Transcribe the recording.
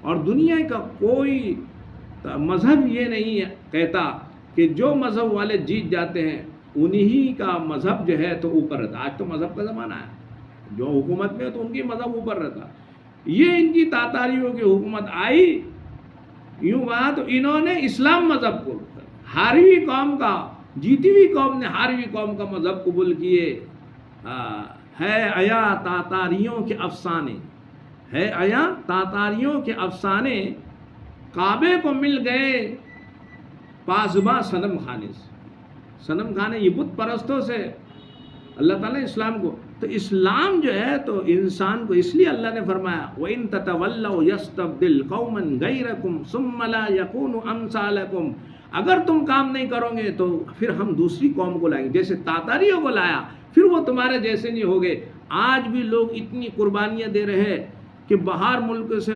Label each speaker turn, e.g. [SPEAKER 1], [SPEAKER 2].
[SPEAKER 1] और दुनिया का कोई मज़हब ये नहीं कहता कि जो मज़हब वाले जीत जाते हैं उन्हीं का मज़हब जो है तो ऊपर रहता। आज तो मज़हब का ज़माना है, जो हुकूमत में है तो उनकी मज़हब ऊपर रहता। ये इनकी तातारियों की हुकूमत आई, यूँ कहा तो इन्होंने इस्लाम मज़हब को, हारी हुई कौम का, जीती हुई कौम ने हारी हुई कौम का मज़हब कबूल किए। है आया तातारियों के अफसाने, है आया तातारियों के अफसाने, काबे को मिल गए पासबा सनम खाने से। सनम खाने ये बुत परस्तों से अल्लाह ताला इस्लाम को, तो इस्लाम जो है तो इंसान को, इसलिए अल्लाह ने फरमाया व इन ततवल्लौ यस्तब्दिल कौमन गैरकुम सुम्मा ला यकूनु अमसालकुम, अगर तुम काम नहीं करोगे तो फिर हम दूसरी कौम को लाएंगे, जैसे तातारियों को लाया फिर वो तुम्हारे जैसे नहीं होगे। आज भी लोग इतनी कुर्बानियाँ दे रहे हैं कि बाहर मुल्क से